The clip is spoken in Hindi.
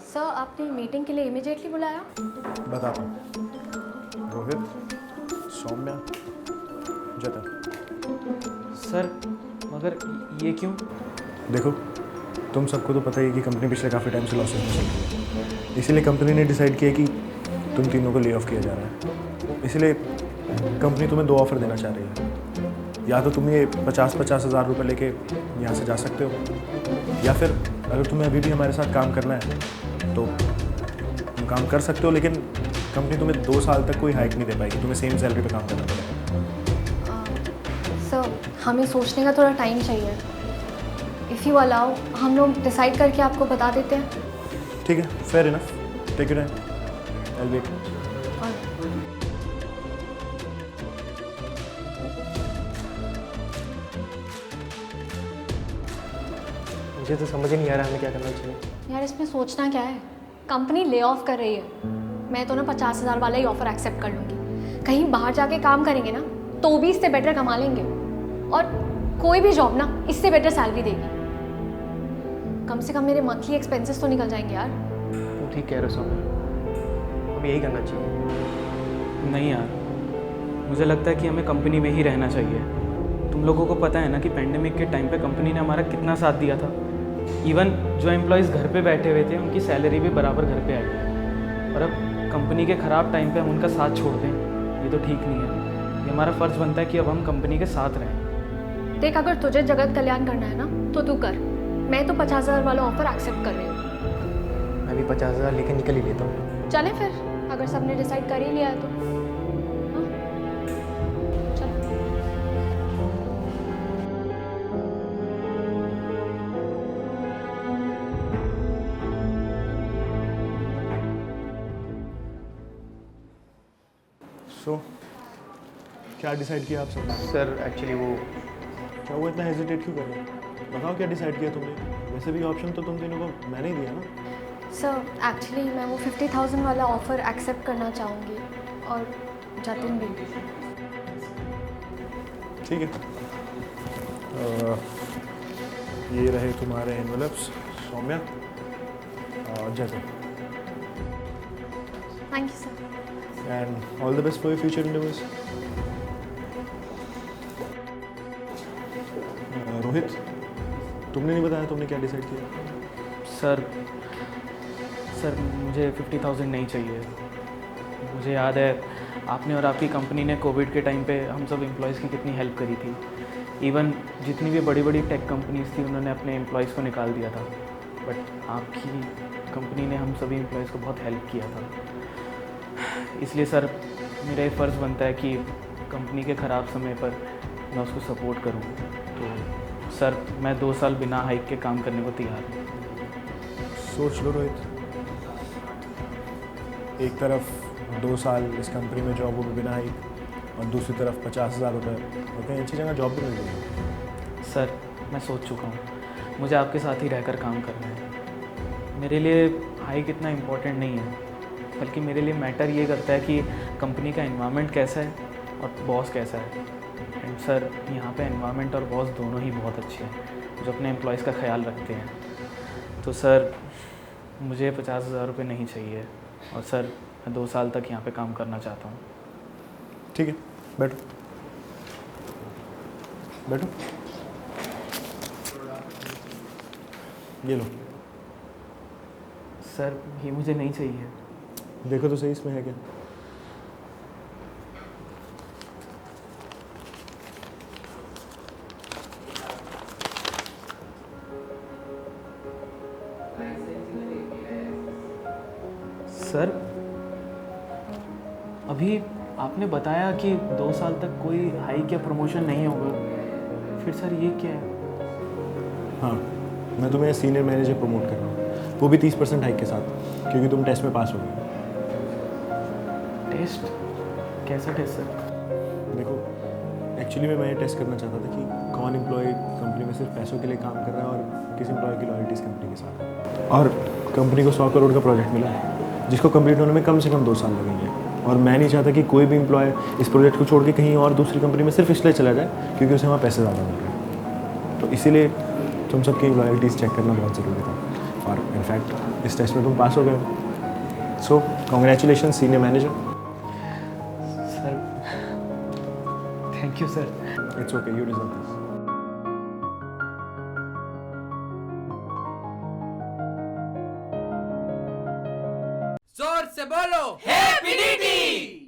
सर आपने मीटिंग के लिए इमीडिएटली बुलाया? बताता हूँ। रोहित, सौम्या, जतन। सर मगर ये क्यों? देखो, तुम सबको तो पता ही है कि कंपनी पिछले काफ़ी टाइम से लॉसेस में चल रही है। इसीलिए कंपनी ने डिसाइड किया कि तुम तीनों को ले ऑफ किया जा रहा है। इसलिए कंपनी तुम्हें 2 ऑफ़र देना चाह रही है। या तो तुम ये 50-50 हज़ार रुपये लेके यहाँ से जा सकते हो, या फिर अगर तुम्हें अभी भी हमारे साथ काम करना है तो तुम काम कर सकते हो, लेकिन कंपनी तुम्हें 2 साल तक कोई हाइक नहीं दे पाएगी। तुम्हें सेम सैलरी पे काम करना पड़ेगा। सर हमें सोचने का थोड़ा टाइम चाहिए। इफ़ यू अलाउ हम लोग डिसाइड करके आपको बता देते हैं। ठीक है, fair enough. Take your time, I will wait. मुझे तो समझ ही नहीं आ रहा हमें क्या करना चाहिए। यार इसमें सोचना क्या है, कंपनी ले ऑफ कर रही है। मैं तो ना 50,000 वाला ही ऑफ़र एक्सेप्ट कर लूँगी। कहीं बाहर जाके काम करेंगे ना तो भी इससे बेटर कमा लेंगे, और कोई भी जॉब ना इससे बेटर सैलरी देगी। कम से कम मेरे मंथली एक्सपेंसेस तो निकल जाएंगे यार। तुम ठीक कह रहे हो सौम्या, अब यही करना चाहिए। नहीं यार, मुझे लगता है कि हमें कंपनी में ही रहना चाहिए। तुम लोगों को पता है ना कि पेंडेमिक के टाइम पे कंपनी ने हमारा कितना साथ दिया था। इवन जो एम्प्लॉयज़ घर पे बैठे हुए थे उनकी सैलरी भी बराबर घर पे आई। और अब कंपनी के ख़राब टाइम पे हम उनका साथ छोड़ दें, ये तो ठीक नहीं है। ये हमारा फ़र्ज़ बनता है कि अब हम कंपनी के साथ रहें। देख, अगर तुझे जगत कल्याण करना है ना तो तू कर। मैं तो 50,000 वाला ऑफ़र एक्सेप्ट कर रही हूँ। मैं भी 50,000 लेके निकल ही लेता हूँ। चलें फिर, अगर सबने डिसाइड कर ही लिया है तो। हाँ? चल। सो क्या डिसाइड किया आप सबने? सर एक्चुअली वो क्या वो इतना हेजिटेट क्यों कर रहे हो? बताओ क्या डिसाइड किया तुमने? वैसे भी ऑप्शन तो तुम तीनों को मैंने ही दिया ना। सर एक्चुअली मैं वो 50,000 वाला ऑफ़र एक्सेप्ट करना चाहूँगी, और जतिन भी। ठीक है, ये रहे तुम्हारे एनवेलप्स, सौम्या और जतन। Thank you sir. And all the best for your future endeavours. Rohit, तुमने नहीं बताया तुमने क्या डिसाइड किया? सर मुझे 50,000 नहीं चाहिए। मुझे याद है आपने और आपकी कंपनी ने कोविड के टाइम पे हम सब एम्प्लॉयज़ की कितनी हेल्प करी थी। इवन जितनी भी बड़ी बड़ी टेक कंपनीज़ थी उन्होंने अपने एम्प्लॉयज़ को निकाल दिया था, बट आपकी कंपनी ने हम सभी एम्प्लॉयज़ को बहुत हेल्प किया था। इसलिए सर मेरा ये फ़र्ज़ बनता है कि कंपनी के ख़राब समय पर मैं उसको सपोर्ट करूँ। तो सर मैं 2 साल बिना हाइक के काम करने को तैयार हूँ। सोच लो रोहित, एक तरफ 2 साल इस कंपनी में जॉब होगी बिना ही, और दूसरी तरफ 50,000 रुपये, और कहीं अच्छी जगह जॉब भी मिल जाएगी। सर मैं सोच चुका हूँ, मुझे आपके साथ ही रहकर काम करना है। मेरे लिए हाइक इतना इम्पोर्टेंट नहीं है, बल्कि मेरे लिए मैटर ये करता है कि कंपनी का एनवायरनमेंट कैसा है और बॉस कैसा है। एंड सर यहाँ पे एनवायरनमेंट और बॉस दोनों ही बहुत अच्छे हैं, जो अपने एम्प्लॉयज़ का ख्याल रखते हैं। तो सर मुझे 50,000 रुपये नहीं चाहिए, और सर मैं 2 साल तक यहाँ पे काम करना चाहता हूँ। ठीक है, बैठो बैठो। ये लो। सर ये मुझे नहीं चाहिए। देखो तो सही इसमें है क्या? सर अभी आपने बताया कि 2 साल तक कोई हाइक या प्रमोशन नहीं होगा, फिर सर ये क्या है? हाँ, मैं तुम्हें सीनियर मैनेजर प्रमोट कर रहा हूँ, वो भी 30% हाइक के साथ, क्योंकि तुम टेस्ट में पास हो गए। टेस्ट? कैसा टेस्ट सर? देखो, एक्चुअली मैं ये टेस्ट करना चाहता था कि कौन एम्प्लॉय कंपनी में सिर्फ पैसों के लिए काम कर रहा है और किस एम्प्लॉय की लॉयल्टी इस कंपनी के साथ है। और कंपनी को 100 करोड़ का प्रोजेक्ट मिला है, जिसको कंप्लीट होने में कम से कम 2 साल लगेंगे, और मैं नहीं चाहता कि कोई भी एम्प्लॉय इस प्रोजेक्ट को छोड़ के कहीं और दूसरी कंपनी में सिर्फ इसलिए चला जाए क्योंकि उसे वहाँ पैसे ज़्यादा मिल रहे हैं। तो इसीलिए तुम सबकी लॉयल्टीज़ चेक करना बहुत ज़रूरी था। और इनफैक्ट इस टेस्ट में तुम पास हो गए हो। So congratulation senior manager. Sir thank you sir. It's okay, you deserve this. जोर से बोलो हैप्पी